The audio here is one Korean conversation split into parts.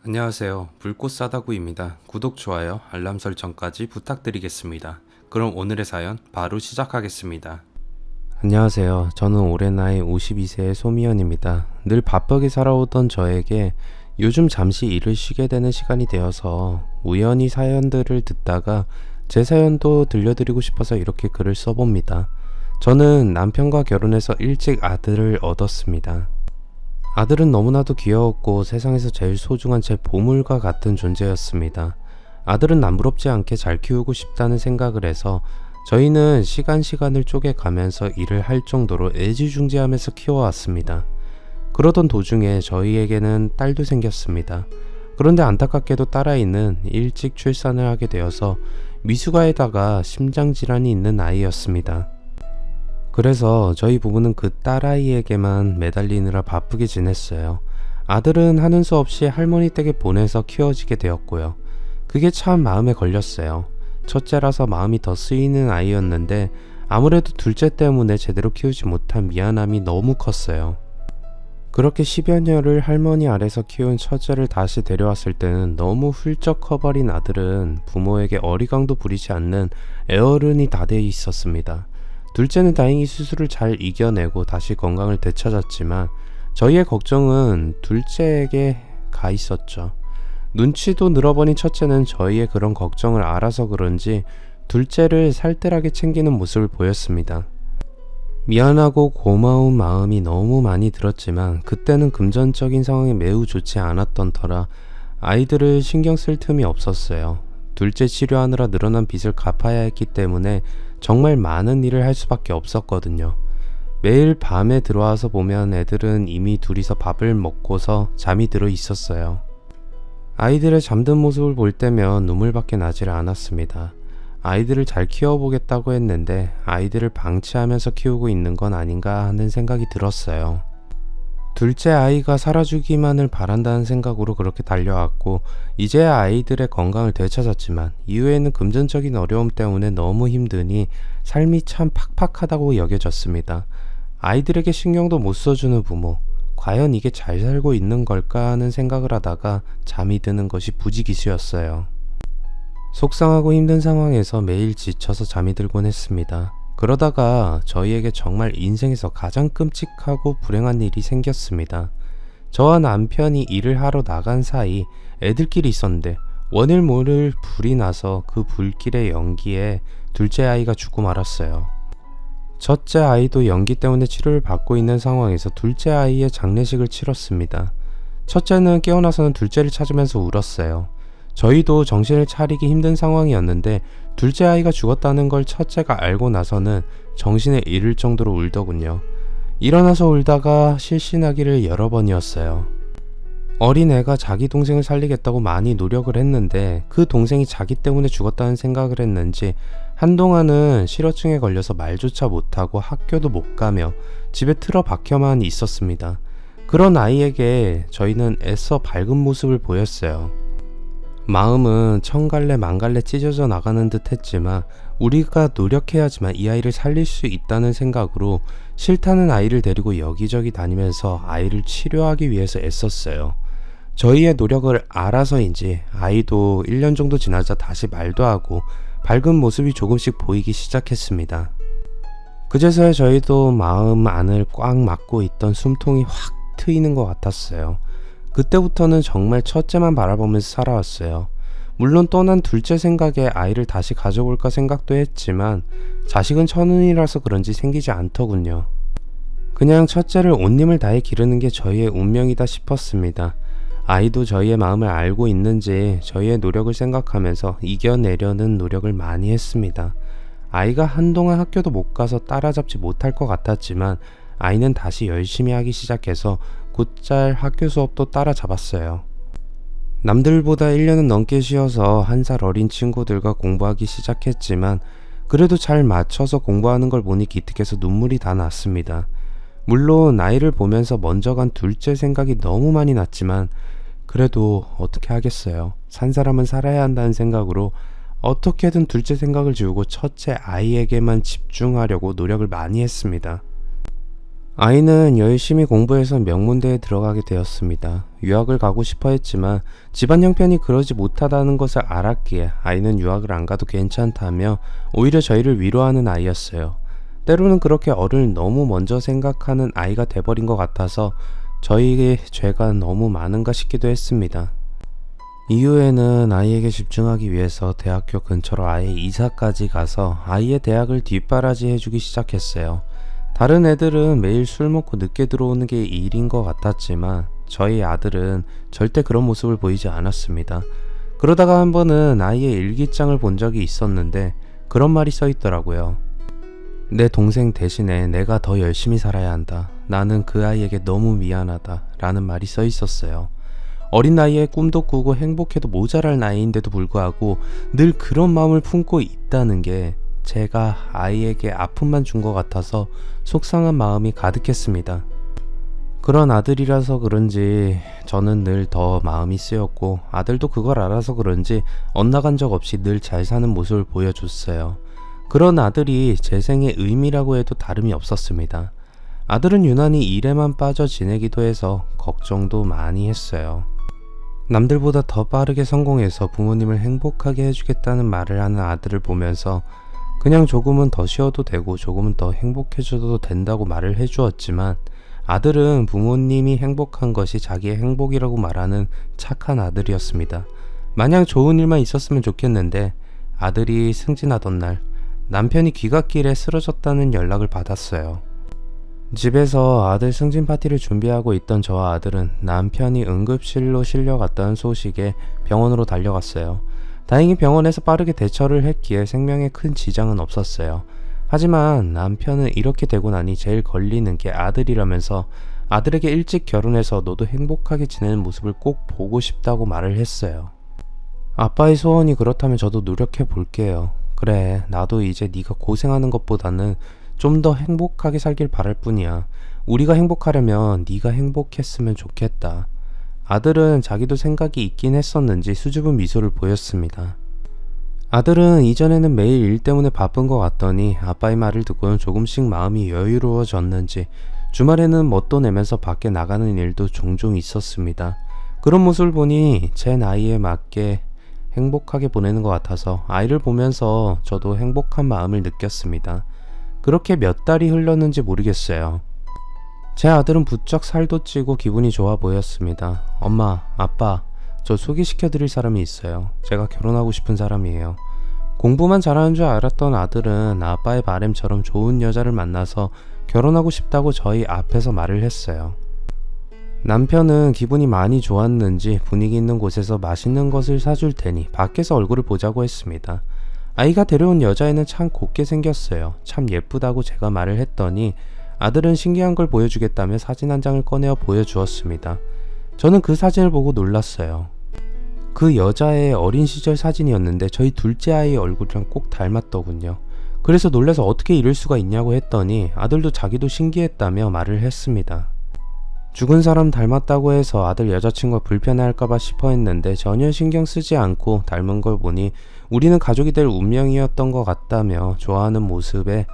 안녕하세요. 불꽃 사다구입니다. 구독, 좋아요, 알람 설정까지 부탁드리겠습니다. 그럼 오늘의 사연 바로 시작하겠습니다. 안녕하세요. 저는 올해 나이 52세의 소미연입니다. 늘 바쁘게 살아오던 저에게 요즘 잠시 일을 쉬게 되는 시간이 되어서 우연히 사연들을 듣다가 제 사연도 들려드리고 싶어서 이렇게 글을 써봅니다. 저는 남편과 결혼해서 일찍 아들을 얻었습니다. 아들은 너무나도 귀여웠고 세상에서 제일 소중한 제 보물과 같은 존재였습니다. 아들은 남부럽지 않게 잘 키우고 싶다는 생각을 해서 저희는 시간을 쪼개가면서 일을 할 정도로 애지중지하면서 키워왔습니다. 그러던 도중에 저희에게는 딸도 생겼습니다. 그런데 안타깝게도 딸아이는 일찍 출산을 하게 되어서 미숙아에다가 심장질환이 있는 아이였습니다. 그래서 저희 부부는 그 딸아이에게만 매달리느라 바쁘게 지냈어요. 아들은 하는 수 없이 할머니 댁에 보내서 키워지게 되었고요. 그게 참 마음에 걸렸어요. 첫째라서 마음이 더 쓰이는 아이였는데 아무래도 둘째 때문에 제대로 키우지 못한 미안함이 너무 컸어요. 그렇게 10여 년을 할머니 아래서 키운 첫째를 다시 데려왔을 때는 너무 훌쩍 커버린 아들은 부모에게 어리광도 부리지 않는 애어른이 다 돼 있었습니다. 둘째는 다행히 수술을 잘 이겨내고 다시 건강을 되찾았지만 저희의 걱정은 둘째에게 가 있었죠. 눈치도 늘어버린 첫째는 저희의 그런 걱정을 알아서 그런지 둘째를 살뜰하게 챙기는 모습을 보였습니다. 미안하고 고마운 마음이 너무 많이 들었지만 그때는 금전적인 상황이 매우 좋지 않았던 터라 아이들을 신경 쓸 틈이 없었어요. 둘째 치료하느라 늘어난 빚을 갚아야 했기 때문에 정말 많은 일을 할 수밖에 없었거든요. 매일 밤에 들어와서 보면 애들은 이미 둘이서 밥을 먹고서 잠이 들어 있었어요. 아이들의 잠든 모습을 볼 때면 눈물밖에 나질 않았습니다. 아이들을 잘 키워보겠다고 했는데 아이들을 방치하면서 키우고 있는 건 아닌가 하는 생각이 들었어요. 둘째 아이가 살아주기만을 바란다는 생각으로 그렇게 달려왔고 이제야 아이들의 건강을 되찾았지만 이후에는 금전적인 어려움 때문에 너무 힘드니 삶이 참 팍팍하다고 여겨졌습니다. 아이들에게 신경도 못 써주는 부모, 과연 이게 잘 살고 있는 걸까 하는 생각을 하다가 잠이 드는 것이 부지기수였어요. 속상하고 힘든 상황에서 매일 지쳐서 잠이 들곤 했습니다. 그러다가 저희에게 정말 인생에서 가장 끔찍하고 불행한 일이 생겼습니다. 저와 남편이 일을 하러 나간 사이 애들끼리 있었는데 원일 모를 불이 나서 그 불길의 연기에 둘째 아이가 죽고 말았어요. 첫째 아이도 연기 때문에 치료를 받고 있는 상황에서 둘째 아이의 장례식을 치렀습니다. 첫째는 깨어나서는 둘째를 찾으면서 울었어요. 저희도 정신을 차리기 힘든 상황이었는데 둘째 아이가 죽었다는 걸 첫째가 알고 나서는 정신을 잃을 정도로 울더군요. 일어나서 울다가 실신하기를 여러 번이었어요. 어린애가 자기 동생을 살리겠다고 많이 노력을 했는데 그 동생이 자기 때문에 죽었다는 생각을 했는지 한동안은 실어증에 걸려서 말조차 못하고 학교도 못 가며 집에 틀어박혀만 있었습니다. 그런 아이에게 저희는 애써 밝은 모습을 보였어요. 마음은 천갈래 만갈래 찢어져 나가는 듯 했지만 우리가 노력해야지만 이 아이를 살릴 수 있다는 생각으로 싫다는 아이를 데리고 여기저기 다니면서 아이를 치료하기 위해서 애썼어요. 저희의 노력을 알아서인지 아이도 1년 정도 지나자 다시 말도 하고 밝은 모습이 조금씩 보이기 시작했습니다. 그제서야 저희도 마음 안을 꽉 막고 있던 숨통이 확 트이는 것 같았어요. 그때부터는 정말 첫째만 바라보면서 살아왔어요. 물론 떠난 둘째 생각에 아이를 다시 가져볼까 생각도 했지만 자식은 천운이라서 그런지 생기지 않더군요. 그냥 첫째를 온 힘을 다해 기르는 게 저희의 운명이다 싶었습니다. 아이도 저희의 마음을 알고 있는지 저희의 노력을 생각하면서 이겨내려는 노력을 많이 했습니다. 아이가 한동안 학교도 못 가서 따라잡지 못할 것 같았지만 아이는 다시 열심히 하기 시작해서 곧잘 학교 수업도 따라잡았어요. 남들보다 1년은 넘게 쉬어서 1살 어린 친구들과 공부하기 시작했지만 그래도 잘 맞춰서 공부하는 걸 보니 기특해서 눈물이 다 났습니다. 물론 아이를 보면서 먼저 간 둘째 생각이 너무 많이 났지만 그래도 어떻게 하겠어요. 산 사람은 살아야 한다는 생각으로 어떻게든 둘째 생각을 지우고 첫째 아이에게만 집중하려고 노력을 많이 했습니다. 아이는 열심히 공부해서 명문대에 들어가게 되었습니다. 유학을 가고 싶어 했지만 집안 형편이 그러지 못하다는 것을 알았기에 아이는 유학을 안 가도 괜찮다며 오히려 저희를 위로하는 아이였어요. 때로는 그렇게 어른을 너무 먼저 생각하는 아이가 돼버린 것 같아서 저희의 죄가 너무 많은가 싶기도 했습니다. 이후에는 아이에게 집중하기 위해서 대학교 근처로 아예 이사까지 가서 아이의 대학을 뒷바라지 해주기 시작했어요. 다른 애들은 매일 술 먹고 늦게 들어오는 게 일인 것 같았지만 저희 아들은 절대 그런 모습을 보이지 않았습니다. 그러다가 한 번은 아이의 일기장을 본 적이 있었는데 그런 말이 써 있더라고요. 내 동생 대신에 내가 더 열심히 살아야 한다. 나는 그 아이에게 너무 미안하다. 라는 말이 써 있었어요. 어린 나이에 꿈도 꾸고 행복해도 모자랄 나이인데도 불구하고 늘 그런 마음을 품고 있다는 게 제가 아이에게 아픔만 준 것 같아서 속상한 마음이 가득했습니다. 그런 아들이라서 그런지 저는 늘 더 마음이 쓰였고 아들도 그걸 알아서 그런지 엇나간 적 없이 늘 잘 사는 모습을 보여줬어요. 그런 아들이 제 생의 의미라고 해도 다름이 없었습니다. 아들은 유난히 일에만 빠져 지내기도 해서 걱정도 많이 했어요. 남들보다 더 빠르게 성공해서 부모님을 행복하게 해주겠다는 말을 하는 아들을 보면서 그냥 조금은 더 쉬어도 되고 조금은 더 행복해져도 된다고 말을 해주었지만 아들은 부모님이 행복한 것이 자기의 행복이라고 말하는 착한 아들이었습니다. 마냥 좋은 일만 있었으면 좋겠는데 아들이 승진하던 날 남편이 귀갓길에 쓰러졌다는 연락을 받았어요. 집에서 아들 승진 파티를 준비하고 있던 저와 아들은 남편이 응급실로 실려갔다는 소식에 병원으로 달려갔어요. 다행히 병원에서 빠르게 대처를 했기에 생명에 큰 지장은 없었어요. 하지만 남편은 이렇게 되고 나니 제일 걸리는 게 아들이라면서 아들에게 일찍 결혼해서 너도 행복하게 지내는 모습을 꼭 보고 싶다고 말을 했어요. 아빠의 소원이 그렇다면 저도 노력해 볼게요. 그래, 나도 이제 네가 고생하는 것보다는 좀 더 행복하게 살길 바랄 뿐이야. 우리가 행복하려면 네가 행복했으면 좋겠다. 아들은 자기도 생각이 있긴 했었는지 수줍은 미소를 보였습니다. 아들은 이전에는 매일 일 때문에 바쁜 것 같더니 아빠의 말을 듣고는 조금씩 마음이 여유로워졌는지 주말에는 멋도 내면서 밖에 나가는 일도 종종 있었습니다. 그런 모습을 보니 제 나이에 맞게 행복하게 보내는 것 같아서 아이를 보면서 저도 행복한 마음을 느꼈습니다. 그렇게 몇 달이 흘렀는지 모르겠어요. 제 아들은 부쩍 살도 찌고 기분이 좋아 보였습니다. 엄마, 아빠, 저 소개시켜 드릴 사람이 있어요. 제가 결혼하고 싶은 사람이에요. 공부만 잘하는 줄 알았던 아들은 아빠의 바램처럼 좋은 여자를 만나서 결혼하고 싶다고 저희 앞에서 말을 했어요. 남편은 기분이 많이 좋았는지 분위기 있는 곳에서 맛있는 것을 사줄 테니 밖에서 얼굴을 보자고 했습니다. 아이가 데려온 여자애는 참 곱게 생겼어요. 참 예쁘다고 제가 말을 했더니 아들은 신기한 걸 보여주겠다며 사진 한 장을 꺼내어 보여주었습니다. 저는 그 사진을 보고 놀랐어요. 그 여자의 어린 시절 사진이었는데 저희 둘째 아이의 얼굴이랑 꼭 닮았더군요. 그래서 놀라서 어떻게 이럴 수가 있냐고 했더니 아들도 자기도 신기했다며 말을 했습니다. 죽은 사람 닮았다고 해서 아들 여자친구가 불편해할까봐 싶어 했는데 전혀 신경 쓰지 않고 닮은 걸 보니 우리는 가족이 될 운명이었던 것 같다며 좋아하는 모습에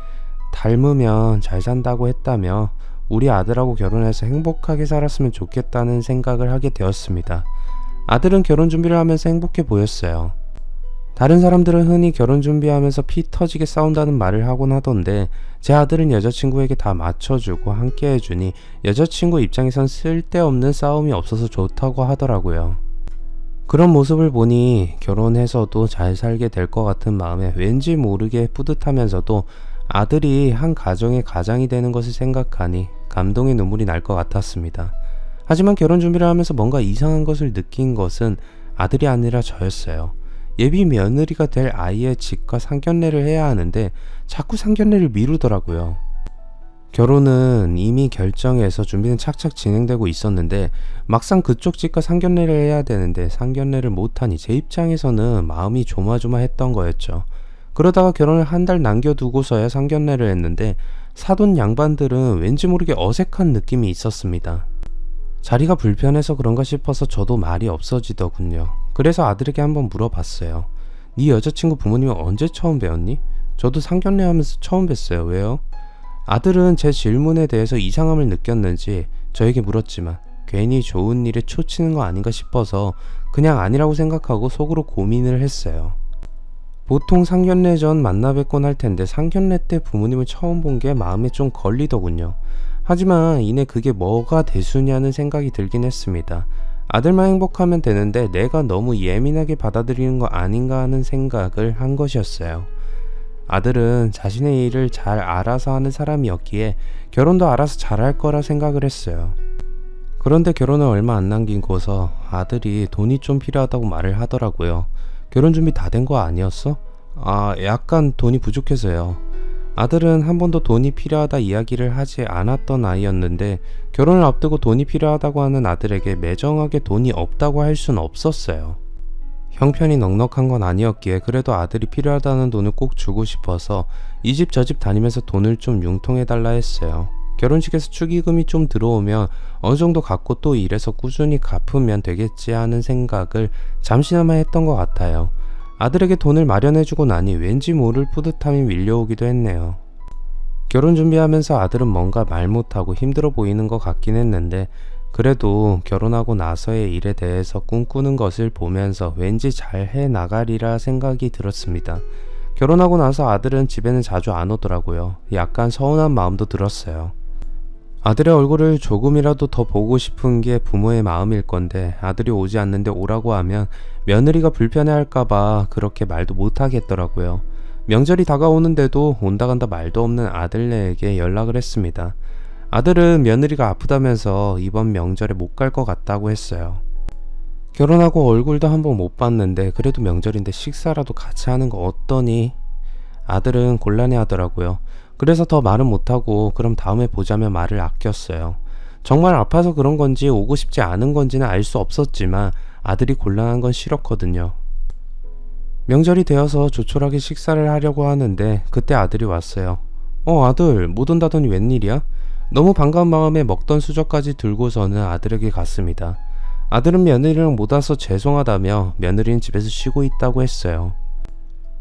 닮으면 잘 산다고 했다며 우리 아들하고 결혼해서 행복하게 살았으면 좋겠다는 생각을 하게 되었습니다. 아들은 결혼 준비를 하면서 행복해 보였어요. 다른 사람들은 흔히 결혼 준비하면서 피 터지게 싸운다는 말을 하곤 하던데 제 아들은 여자친구에게 다 맞춰주고 함께 해주니 여자친구 입장에선 쓸데없는 싸움이 없어서 좋다고 하더라고요. 그런 모습을 보니 결혼해서도 잘 살게 될 것 같은 마음에 왠지 모르게 뿌듯하면서도 아들이 한 가정의 가장이 되는 것을 생각하니 감동의 눈물이 날 것 같았습니다. 하지만 결혼 준비를 하면서 뭔가 이상한 것을 느낀 것은 아들이 아니라 저였어요. 예비 며느리가 될 아이의 집과 상견례를 해야 하는데 자꾸 상견례를 미루더라고요. 결혼은 이미 결정해서 준비는 착착 진행되고 있었는데 막상 그쪽 집과 상견례를 해야 되는데 상견례를 못하니 제 입장에서는 마음이 조마조마했던 거였죠. 그러다가 결혼을 한 달 남겨두고서야 상견례를 했는데 사돈 양반들은 왠지 모르게 어색한 느낌이 있었습니다. 자리가 불편해서 그런가 싶어서 저도 말이 없어지더군요. 그래서 아들에게 한번 물어봤어요. 네 여자친구 부모님은 언제 처음 뵈었니? 저도 상견례 하면서 처음 뵀어요. 왜요? 아들은 제 질문에 대해서 이상함을 느꼈는지 저에게 물었지만 괜히 좋은 일에 초치는 거 아닌가 싶어서 그냥 아니라고 생각하고 속으로 고민을 했어요. 보통 상견례 전 만나 뵙곤 할 텐데 상견례 때 부모님을 처음 본 게 마음에 좀 걸리더군요. 하지만 이내 그게 뭐가 대수냐는 생각이 들긴 했습니다. 아들만 행복하면 되는데 내가 너무 예민하게 받아들이는 거 아닌가 하는 생각을 한 것이었어요. 아들은 자신의 일을 잘 알아서 하는 사람이었기에 결혼도 알아서 잘할 거라 생각을 했어요. 그런데 결혼을 얼마 안 남기고서 아들이 돈이 좀 필요하다고 말을 하더라고요. 결혼 준비 다 된 거 아니었어? 약간 돈이 부족해서요. 아들은 한 번도 돈이 필요하다 이야기를 하지 않았던 아이였는데 결혼을 앞두고 돈이 필요하다고 하는 아들에게 매정하게 돈이 없다고 할 순 없었어요. 형편이 넉넉한 건 아니었기에 그래도 아들이 필요하다는 돈을 꼭 주고 싶어서 이 집 저 집 다니면서 돈을 좀 융통해달라 했어요. 결혼식에서 축의금이 좀 들어오면 어느 정도 갖고 또 일해서 꾸준히 갚으면 되겠지 하는 생각을 잠시나마 했던 것 같아요. 아들에게 돈을 마련해주고 나니 왠지 모를 뿌듯함이 밀려오기도 했네요. 결혼 준비하면서 아들은 뭔가 말 못하고 힘들어 보이는 것 같긴 했는데 그래도 결혼하고 나서의 일에 대해서 꿈꾸는 것을 보면서 왠지 잘 해나가리라 생각이 들었습니다. 결혼하고 나서 아들은 집에는 자주 안 오더라고요. 약간 서운한 마음도 들었어요. 아들의 얼굴을 조금이라도 더 보고 싶은 게 부모의 마음일 건데 아들이 오지 않는데 오라고 하면 며느리가 불편해할까봐 그렇게 말도 못하겠더라고요. 명절이 다가오는데도 온다 간다 말도 없는 아들네에게 연락을 했습니다. 아들은 며느리가 아프다면서 이번 명절에 못 갈 것 같다고 했어요. 결혼하고 얼굴도 한번 못 봤는데 그래도 명절인데 식사라도 같이 하는 거 어떠니? 아들은 곤란해 하더라고요. 그래서 더 말은 못하고 그럼 다음에 보자며 말을 아꼈어요. 정말 아파서 그런 건지 오고 싶지 않은 건지는 알 수 없었지만 아들이 곤란한 건 싫었거든요. 명절이 되어서 조촐하게 식사를 하려고 하는데 그때 아들이 왔어요. 아들 못 온다더니 웬일이야? 너무 반가운 마음에 먹던 수저까지 들고서는 아들에게 갔습니다. 아들은 며느리랑 못 와서 죄송하다며 며느리는 집에서 쉬고 있다고 했어요.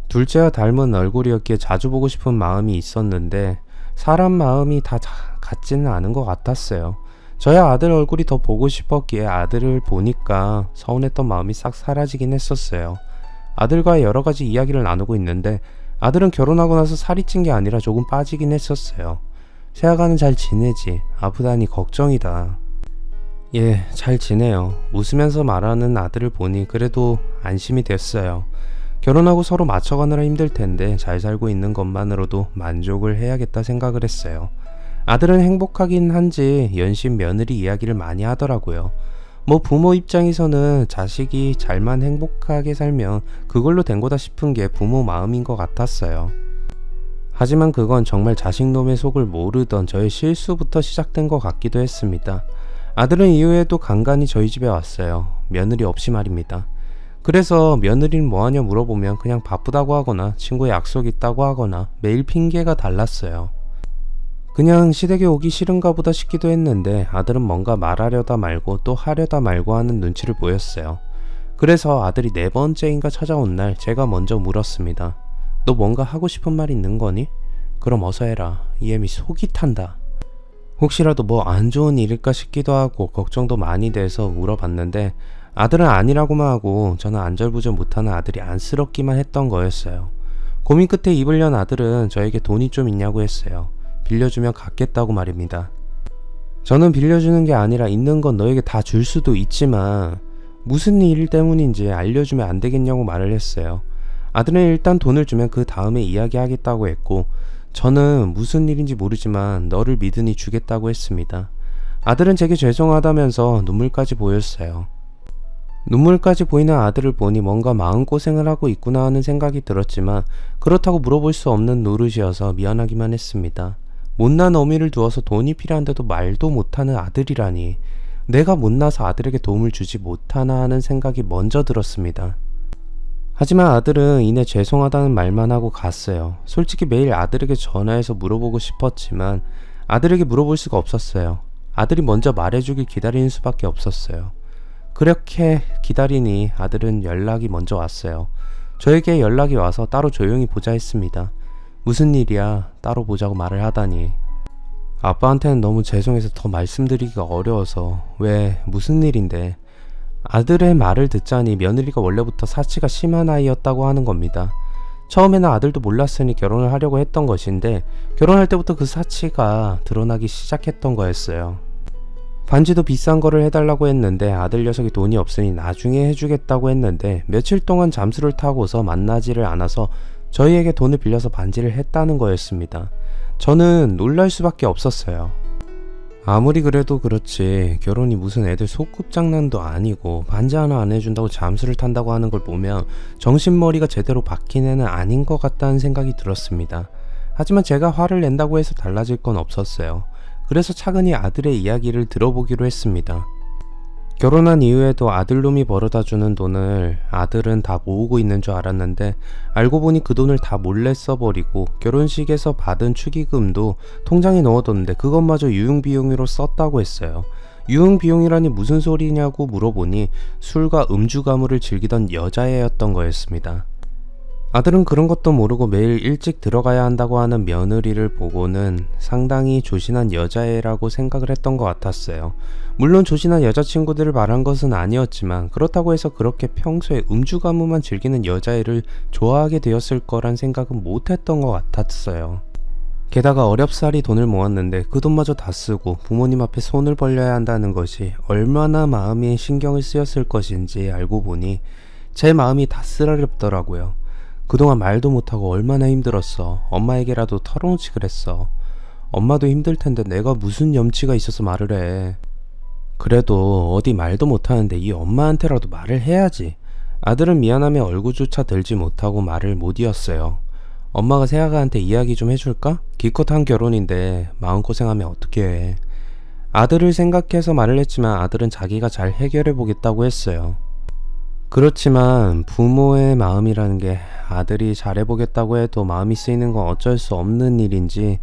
둘째와 닮은 얼굴이었기에 자주 보고 싶은 마음이 있었는데 사람 마음이 다 같지는 않은 것 같았어요. 저야 아들 얼굴이 더 보고 싶었기에 아들을 보니까 서운했던 마음이 싹 사라지긴 했었어요. 아들과 여러 가지 이야기를 나누고 있는데 아들은 결혼하고 나서 살이 찐 게 아니라 조금 빠지긴 했었어요. 세아가는 잘 지내지? 아프다니 걱정이다. 예, 잘 지내요. 웃으면서 말하는 아들을 보니 그래도 안심이 됐어요. 결혼하고 서로 맞춰가느라 힘들 텐데 잘 살고 있는 것만으로도 만족을 해야겠다 생각을 했어요. 아들은 행복하긴 한지 연신 며느리 이야기를 많이 하더라고요. 부모 입장에서는 자식이 잘만 행복하게 살면 그걸로 된 거다 싶은 게 부모 마음인 것 같았어요. 하지만 그건 정말 자식놈의 속을 모르던 저의 실수부터 시작된 것 같기도 했습니다. 아들은 이후에도 간간히 저희 집에 왔어요. 며느리 없이 말입니다. 그래서 며느리는 뭐하냐 물어보면 그냥 바쁘다고 하거나 친구의 약속 있다고 하거나 매일 핑계가 달랐어요. 그냥 시댁에 오기 싫은가 보다 싶기도 했는데 아들은 뭔가 말하려다 말고 또 하려다 말고 하는 눈치를 보였어요. 그래서 아들이 4번째인가 찾아온 날 제가 먼저 물었습니다. 너 뭔가 하고 싶은 말 있는 거니? 그럼 어서 해라. 이애미 속이 탄다. 혹시라도 뭐 안 좋은 일일까 싶기도 하고 걱정도 많이 돼서 물어봤는데 아들은 아니라고만 하고 저는 안절부절 못하는 아들이 안쓰럽기만 했던 거였어요. 고민 끝에 입을 연 아들은 저에게 돈이 좀 있냐고 했어요. 빌려주면 갚겠다고 말입니다. 저는 빌려주는 게 아니라 있는 건 너에게 다 줄 수도 있지만 무슨 일 때문인지 알려주면 안 되겠냐고 말을 했어요. 아들은 일단 돈을 주면 그 다음에 이야기하겠다고 했고 저는 무슨 일인지 모르지만 너를 믿으니 주겠다고 했습니다. 아들은 제게 죄송하다면서 눈물까지 보였어요. 눈물까지 보이는 아들을 보니 뭔가 마음고생을 하고 있구나 하는 생각이 들었지만 그렇다고 물어볼 수 없는 노릇이어서 미안하기만 했습니다. 못난 어미를 두어서 돈이 필요한데도 말도 못하는 아들이라니 내가 못나서 아들에게 도움을 주지 못하나 하는 생각이 먼저 들었습니다. 하지만 아들은 이내 죄송하다는 말만 하고 갔어요. 솔직히 매일 아들에게 전화해서 물어보고 싶었지만 아들에게 물어볼 수가 없었어요. 아들이 먼저 말해주길 기다리는 수밖에 없었어요. 그렇게 기다리니 아들은 연락이 먼저 왔어요. 저에게 연락이 와서 따로 조용히 보자 했습니다. 무슨 일이야? 따로 보자고 말을 하다니. 아빠한테는 너무 죄송해서 더 말씀드리기가 어려워서. 왜, 무슨 일인데? 아들의 말을 듣자니 며느리가 원래부터 사치가 심한 아이였다고 하는 겁니다. 처음에는 아들도 몰랐으니 결혼을 하려고 했던 것인데 결혼할 때부터 그 사치가 드러나기 시작했던 거였어요. 반지도 비싼 거를 해달라고 했는데 아들 녀석이 돈이 없으니 나중에 해주겠다고 했는데 며칠 동안 잠수를 타고서 만나지를 않아서 저희에게 돈을 빌려서 반지를 했다는 거였습니다. 저는 놀랄 수밖에 없었어요. 아무리 그래도 그렇지 결혼이 무슨 애들 소꿉장난도 아니고 반지 하나 안 해준다고 잠수를 탄다고 하는 걸 보면 정신머리가 제대로 박힌 애는 아닌 것 같다는 생각이 들었습니다. 하지만 제가 화를 낸다고 해서 달라질 건 없었어요. 그래서 차근히 아들의 이야기를 들어보기로 했습니다. 결혼한 이후에도 아들놈이 벌어다주는 돈을 아들은 다 모으고 있는 줄 알았는데 알고 보니 그 돈을 다 몰래 써버리고 결혼식에서 받은 축의금도 통장에 넣어뒀는데 그것마저 유흥비용으로 썼다고 했어요. 유흥비용이라니 무슨 소리냐고 물어보니 술과 음주 가무를 즐기던 여자애였던 거였습니다. 아들은 그런 것도 모르고 매일 일찍 들어가야 한다고 하는 며느리를 보고는 상당히 조신한 여자애라고 생각을 했던 것 같았어요. 물론 조신한 여자친구들을 말한 것은 아니었지만 그렇다고 해서 그렇게 평소에 음주 가무만 즐기는 여자애를 좋아하게 되었을 거란 생각은 못했던 것 같았어요. 게다가 어렵사리 돈을 모았는데 그 돈마저 다 쓰고 부모님 앞에 손을 벌려야 한다는 것이 얼마나 마음이 신경을 쓰였을 것인지 알고 보니 제 마음이 다 쓰라렸더라고요. 그동안 말도 못하고 얼마나 힘들었어. 엄마에게라도 털어놓지 그랬어. 엄마도 힘들 텐데 내가 무슨 염치가 있어서 말을 해. 그래도 어디 말도 못하는데 이 엄마한테라도 말을 해야지. 아들은 미안함에 얼굴조차 들지 못하고 말을 못 이었어요. 엄마가 세아가한테 이야기 좀 해줄까? 기껏 한 결혼인데 마음고생하면 어떡해. 아들을 생각해서 말을 했지만 아들은 자기가 잘 해결해 보겠다고 했어요. 그렇지만 부모의 마음이라는 게 아들이 잘해보겠다고 해도 마음이 쓰이는 건 어쩔 수 없는 일인지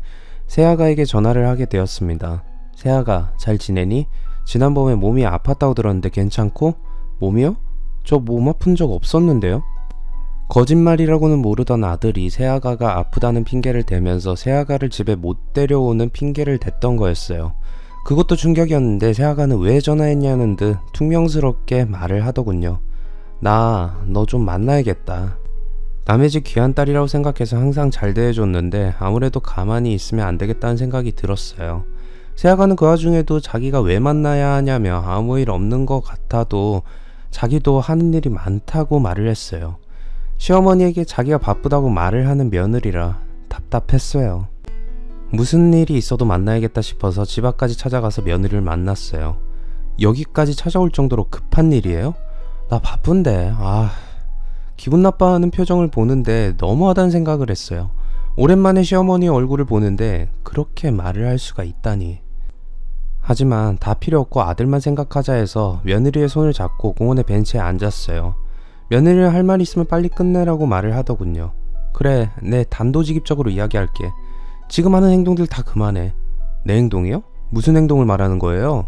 세아가에게 전화를 하게 되었습니다. 세아가 잘 지내니? 지난번에 몸이 아팠다고 들었는데 괜찮고? 몸이요? 저 몸 아픈 적 없었는데요? 거짓말이라고는 모르던 아들이 세아가가 아프다는 핑계를 대면서 세아가를 집에 못 데려오는 핑계를 댔던 거였어요. 그것도 충격이었는데 세아가는 왜 전화했냐는 듯 퉁명스럽게 말을 하더군요. 나 너 좀 만나야겠다. 남의 집 귀한 딸이라고 생각해서 항상 잘 대해줬는데 아무래도 가만히 있으면 안 되겠다는 생각이 들었어요. 세아가는 그 와중에도 자기가 왜 만나야 하냐며 아무 일 없는 것 같아도 자기도 하는 일이 많다고 말을 했어요. 시어머니에게 자기가 바쁘다고 말을 하는 며느리라 답답했어요. 무슨 일이 있어도 만나야겠다 싶어서 집 앞까지 찾아가서 며느리를 만났어요. 여기까지 찾아올 정도로 급한 일이에요? 나 바쁜데. 기분 나빠하는 표정을 보는데 너무하다는 생각을 했어요. 오랜만에 시어머니 얼굴을 보는데 그렇게 말을 할 수가 있다니. 하지만 다 필요 없고 아들만 생각하자 해서 며느리의 손을 잡고 공원의 벤치에 앉았어요. 며느리는 할 말 있으면 빨리 끝내라고 말을 하더군요. 그래, 내 단도직입적으로 이야기할게. 지금 하는 행동들 다 그만해. 내 행동이요? 무슨 행동을 말하는 거예요?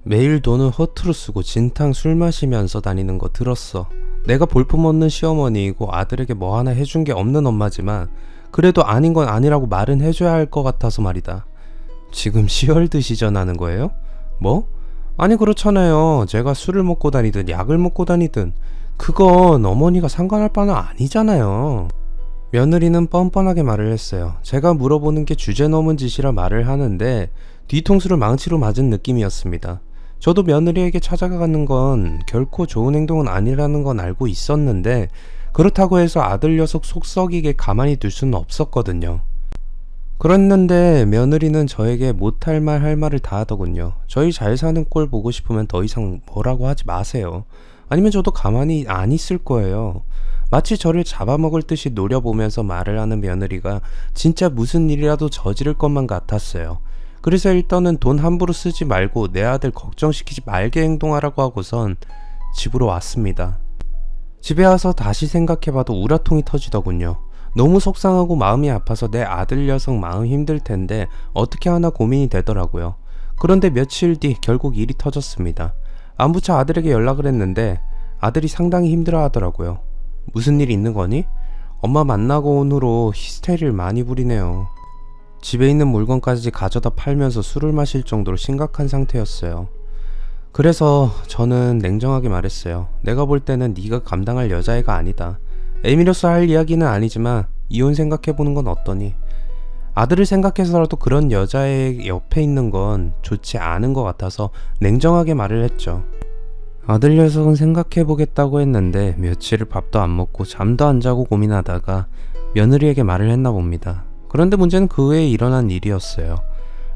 매일 돈을 허투루 쓰고 진탕 술 마시면서 다니는 거 들었어. 내가 볼품없는 시어머니이고 아들에게 뭐 하나 해준 게 없는 엄마지만 그래도 아닌 건 아니라고 말은 해줘야 할 것 같아서 말이다. 지금 시얼듯이 전하는 거예요? 뭐? 아니 그렇잖아요. 제가 술을 먹고 다니든 약을 먹고 다니든 그건 어머니가 상관할 바는 아니잖아요. 며느리는 뻔뻔하게 말을 했어요. 제가 물어보는 게 주제 넘은 짓이라 말을 하는데 뒤통수를 망치로 맞은 느낌이었습니다. 저도 며느리에게 찾아가는 건 결코 좋은 행동은 아니라는 건 알고 있었는데 그렇다고 해서 아들 녀석 속 썩이게 가만히 둘 수는 없었거든요. 그랬는데 며느리는 저에게 못할 말 할 말을 다 하더군요. 저희 잘 사는 꼴 보고 싶으면 더 이상 뭐라고 하지 마세요. 아니면 저도 가만히 안 있을 거예요. 마치 저를 잡아먹을 듯이 노려보면서 말을 하는 며느리가 진짜 무슨 일이라도 저지를 것만 같았어요. 그래서 일단은 돈 함부로 쓰지 말고 내 아들 걱정시키지 말게 행동하라고 하고선 집으로 왔습니다. 집에 와서 다시 생각해봐도 우라통이 터지더군요. 너무 속상하고 마음이 아파서 내 아들 녀석 마음 힘들 텐데 어떻게 하나 고민이 되더라고요. 그런데 며칠 뒤 결국 일이 터졌습니다. 안부차 아들에게 연락을 했는데 아들이 상당히 힘들어 하더라고요. 무슨 일이 있는 거니? 엄마 만나고 온 후로 히스테리를 많이 부리네요. 집에 있는 물건까지 가져다 팔면서 술을 마실 정도로 심각한 상태였어요. 그래서 저는 냉정하게 말했어요. 내가 볼 때는 네가 감당할 여자애가 아니다. 애미로서 할 이야기는 아니지만 이혼 생각해보는 건 어떠니? 아들을 생각해서라도 그런 여자애 옆에 있는 건 좋지 않은 것 같아서 냉정하게 말을 했죠. 아들 녀석은 생각해보겠다고 했는데 며칠을 밥도 안 먹고 잠도 안 자고 고민하다가 며느리에게 말을 했나 봅니다. 그런데 문제는 그 후에 일어난 일이었어요.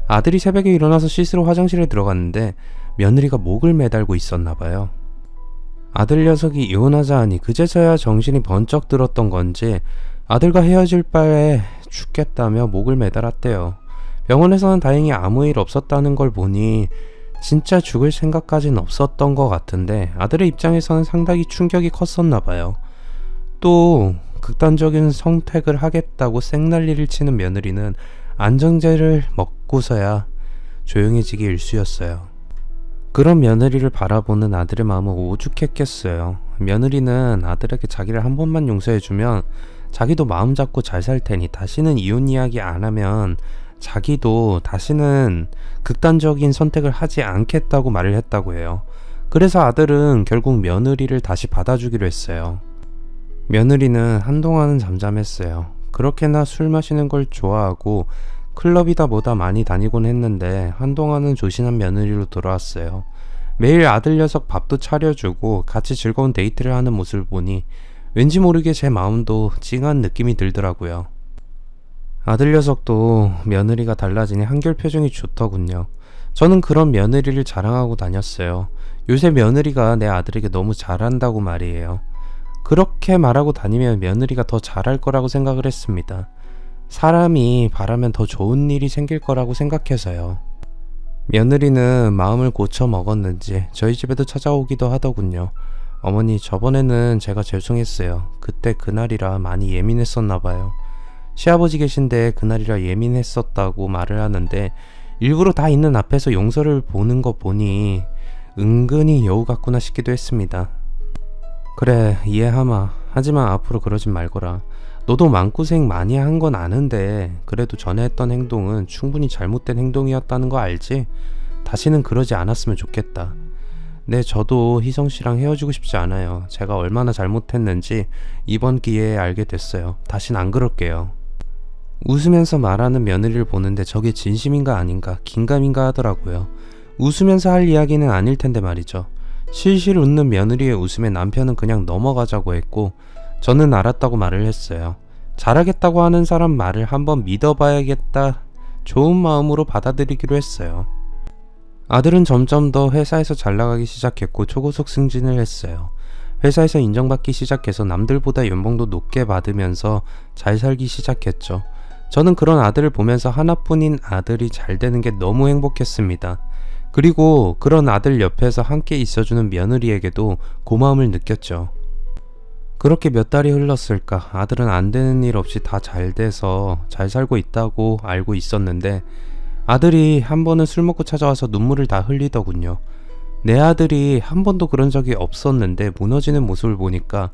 아들이 새벽에 일어나서 씻으러 화장실에 들어갔는데 며느리가 목을 매달고 있었나 봐요. 아들 녀석이 이혼하자 하니 그제서야 정신이 번쩍 들었던 건지 아들과 헤어질 바에 죽겠다며 목을 매달았대요. 병원에서는 다행히 아무 일 없었다는 걸 보니 진짜 죽을 생각까지는 없었던 것 같은데 아들의 입장에서는 상당히 충격이 컸었나 봐요. 또 극단적인 선택을 하겠다고 생난리를 치는 며느리는 안정제를 먹고서야 조용해지기 일쑤였어요. 그런 며느리를 바라보는 아들의 마음은 오죽했겠어요. 며느리는 아들에게 자기를 한 번만 용서해주면 자기도 마음 잡고 잘 살 테니 다시는 이혼 이야기 안 하면 자기도 다시는 극단적인 선택을 하지 않겠다고 말을 했다고 해요. 그래서 아들은 결국 며느리를 다시 받아주기로 했어요. 며느리는 한동안은 잠잠했어요. 그렇게나 술 마시는 걸 좋아하고 클럽이다 뭐다 많이 다니곤 했는데 한동안은 조신한 며느리로 돌아왔어요. 매일 아들 녀석 밥도 차려주고 같이 즐거운 데이트를 하는 모습을 보니 왠지 모르게 제 마음도 찡한 느낌이 들더라고요. 아들 녀석도 며느리가 달라지니 한결 표정이 좋더군요. 저는 그런 며느리를 자랑하고 다녔어요. 요새 며느리가 내 아들에게 너무 잘한다고 말이에요. 그렇게 말하고 다니면 며느리가 더 잘할 거라고 생각을 했습니다. 사람이 바라면 더 좋은 일이 생길 거라고 생각해서요. 며느리는 마음을 고쳐 먹었는지 저희 집에도 찾아오기도 하더군요. 어머니, 저번에는 제가 죄송했어요. 그때 그날이라 많이 예민했었나 봐요. 시아버지 계신데 그날이라 예민했었다고 말을 하는데 일부러 다 있는 앞에서 용서를 보는 거 보니 은근히 여우 같구나 싶기도 했습니다. 그래, 이해하마. 하지만 앞으로 그러진 말거라. 너도 마음고생 많이 한 건 아는데 그래도 전에 했던 행동은 충분히 잘못된 행동이었다는 거 알지? 다시는 그러지 않았으면 좋겠다. 네, 저도 희성씨랑 헤어지고 싶지 않아요. 제가 얼마나 잘못했는지 이번 기회에 알게 됐어요. 다신 안 그럴게요. 웃으면서 말하는 며느리를 보는데 저게 진심인가 아닌가 긴가민가 하더라고요. 웃으면서 할 이야기는 아닐 텐데 말이죠. 실실 웃는 며느리의 웃음에 남편은 그냥 넘어가자고 했고 저는 알았다고 말을 했어요. 잘하겠다고 하는 사람 말을 한번 믿어봐야겠다 좋은 마음으로 받아들이기로 했어요. 아들은 점점 더 회사에서 잘 나가기 시작했고 초고속 승진을 했어요. 회사에서 인정받기 시작해서 남들보다 연봉도 높게 받으면서 잘 살기 시작했죠. 저는 그런 아들을 보면서 하나뿐인 아들이 잘 되는 게 너무 행복했습니다. 그리고 그런 아들 옆에서 함께 있어주는 며느리에게도 고마움을 느꼈죠. 그렇게 몇 달이 흘렀을까. 아들은 안 되는 일 없이 다 잘 돼서 잘 살고 있다고 알고 있었는데 아들이 한 번은 술 먹고 찾아와서 눈물을 다 흘리더군요. 내 아들이 한 번도 그런 적이 없었는데 무너지는 모습을 보니까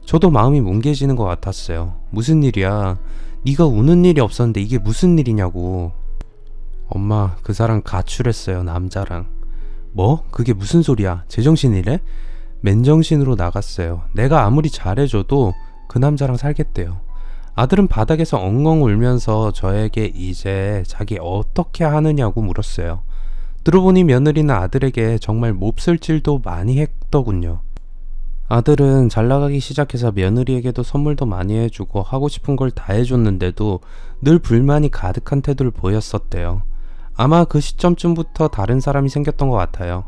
저도 마음이 뭉개지는 것 같았어요. 무슨 일이야? 네가 우는 일이 없었는데 이게 무슨 일이냐고. 엄마, 그 사람 가출했어요. 남자랑. 뭐? 그게 무슨 소리야? 제정신이래? 맨정신으로 나갔어요. 내가 아무리 잘해줘도 그 남자랑 살겠대요. 아들은 바닥에서 엉엉 울면서 저에게 이제 자기 어떻게 하느냐고 물었어요. 들어보니 며느리는 아들에게 정말 몹쓸 질도 많이 했더군요. 아들은 잘 나가기 시작해서 며느리에게도 선물도 많이 해주고 하고 싶은 걸 다 해줬는데도 늘 불만이 가득한 태도를 보였었대요. 아마 그 시점쯤부터 다른 사람이 생겼던 것 같아요.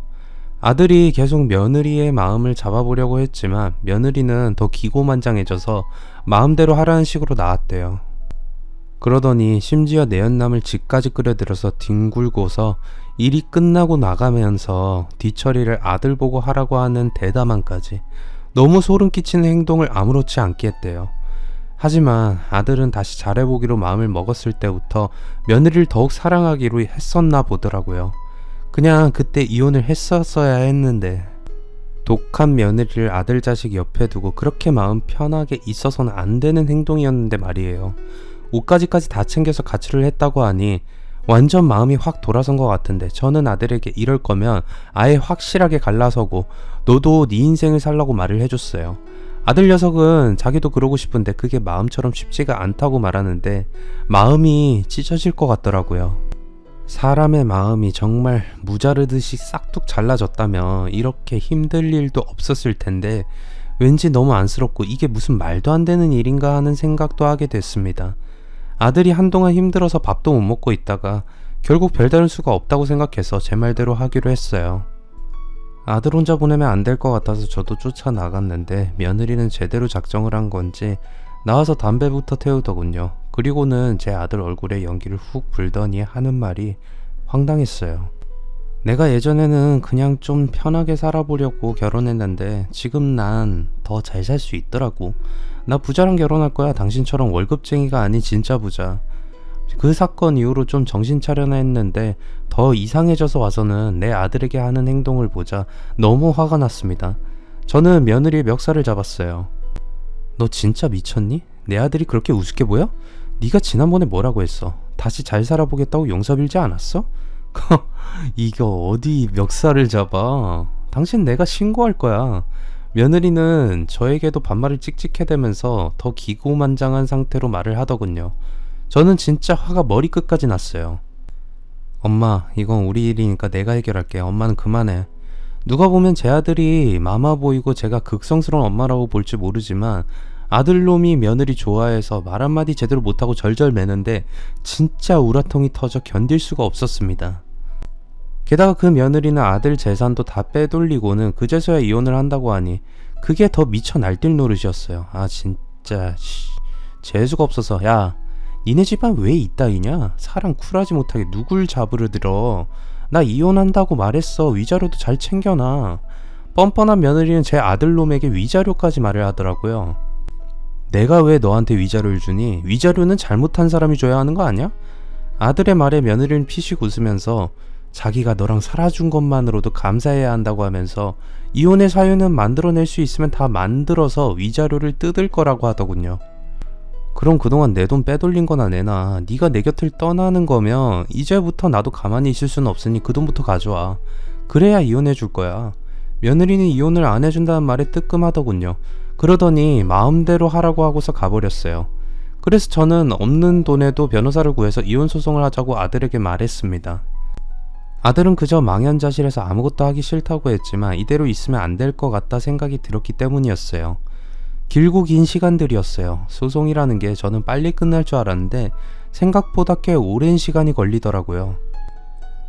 아들이 계속 며느리의 마음을 잡아보려고 했지만 며느리는 더 기고만장해져서 마음대로 하라는 식으로 나왔대요. 그러더니 심지어 내연남을 집까지 끌어들여서 뒹굴고서 일이 끝나고 나가면서 뒤처리를 아들 보고 하라고 하는 대담함까지 너무 소름 끼치는 행동을 아무렇지 않게 했대요. 하지만 아들은 다시 잘해보기로 마음을 먹었을 때부터 며느리를 더욱 사랑하기로 했었나 보더라고요. 그냥 그때 이혼을 했었어야 했는데 독한 며느리를 아들 자식 옆에 두고 그렇게 마음 편하게 있어서는 안 되는 행동이었는데 말이에요. 옷가지까지 다 챙겨서 가출을 했다고 하니 완전 마음이 확 돌아선 것 같은데, 저는 아들에게 이럴 거면 아예 확실하게 갈라서고 너도 네 인생을 살라고 말을 해줬어요. 아들 녀석은 자기도 그러고 싶은데 그게 마음처럼 쉽지가 않다고 말하는데 마음이 찢어질 것 같더라고요. 사람의 마음이 정말 무자르듯이 싹둑 잘라졌다면 이렇게 힘들 일도 없었을 텐데 왠지 너무 안쓰럽고 이게 무슨 말도 안 되는 일인가 하는 생각도 하게 됐습니다. 아들이 한동안 힘들어서 밥도 못 먹고 있다가 결국 별다른 수가 없다고 생각해서 제 말대로 하기로 했어요. 아들 혼자 보내면 안 될 것 같아서 저도 쫓아나갔는데 며느리는 제대로 작정을 한 건지 나와서 담배부터 태우더군요. 그리고는 제 아들 얼굴에 연기를 훅 불더니 하는 말이 황당했어요. 내가 예전에는 그냥 좀 편하게 살아보려고 결혼했는데 지금 난 더 잘 살 수 있더라고. 나 부자랑 결혼할 거야. 당신처럼 월급쟁이가 아닌 진짜 부자. 그 사건 이후로 좀 정신 차려나 했는데 더 이상해져서 와서는 내 아들에게 하는 행동을 보자 너무 화가 났습니다. 저는 며느리의 멱살을 잡았어요. 너 진짜 미쳤니? 내 아들이 그렇게 우습게 보여? 네가 지난번에 뭐라고 했어? 다시 잘 살아보겠다고 용서 빌지 않았어? 이거 어디 멱살을 잡아. 당신 내가 신고할 거야. 며느리는 저에게도 반말을 찍찍해대면서 더 기고만장한 상태로 말을 하더군요. 저는 진짜 화가 머리끝까지 났어요. 엄마, 이건 우리 일이니까 내가 해결할게. 엄마는 그만해. 누가 보면 제 아들이 마마 보이고 제가 극성스러운 엄마라고 볼지 모르지만 아들놈이 며느리 좋아해서 말 한마디 제대로 못하고 절절 매는데 진짜 우라통이 터져 견딜 수가 없었습니다. 게다가 그 며느리는 아들 재산도 다 빼돌리고는 그제서야 이혼을 한다고 하니 그게 더 미쳐 날뛸 노릇이었어요. 아 진짜 재수가 없어서. 야, 니네 집안 왜 이따위냐? 사람 쿨하지 못하게 누굴 잡으려 들어. 나 이혼한다고 말했어. 위자료도 잘 챙겨놔. 뻔뻔한 며느리는 제 아들놈에게 위자료까지 말을 하더라고요. 내가 왜 너한테 위자료를 주니? 위자료는 잘못한 사람이 줘야 하는 거 아니야? 아들의 말에 며느리는 피식 웃으면서 자기가 너랑 살아준 것만으로도 감사해야 한다고 하면서 이혼의 사유는 만들어낼 수 있으면 다 만들어서 위자료를 뜯을 거라고 하더군요. 그럼 그동안 내 돈 빼돌린 거나 내놔. 네가 내 곁을 떠나는 거면 이제부터 나도 가만히 있을 수는 없으니 그 돈부터 가져와. 그래야 이혼해 줄 거야. 며느리는 이혼을 안 해준다는 말에 뜨끔하더군요. 그러더니 마음대로 하라고 하고서 가버렸어요. 그래서 저는 없는 돈에도 변호사를 구해서 이혼 소송을 하자고 아들에게 말했습니다. 아들은 그저 망연자실해서 아무것도 하기 싫다고 했지만 이대로 있으면 안 될 것 같다 생각이 들었기 때문이었어요. 길고 긴 시간들이었어요. 소송이라는 게 저는 빨리 끝날 줄 알았는데 생각보다 꽤 오랜 시간이 걸리더라고요.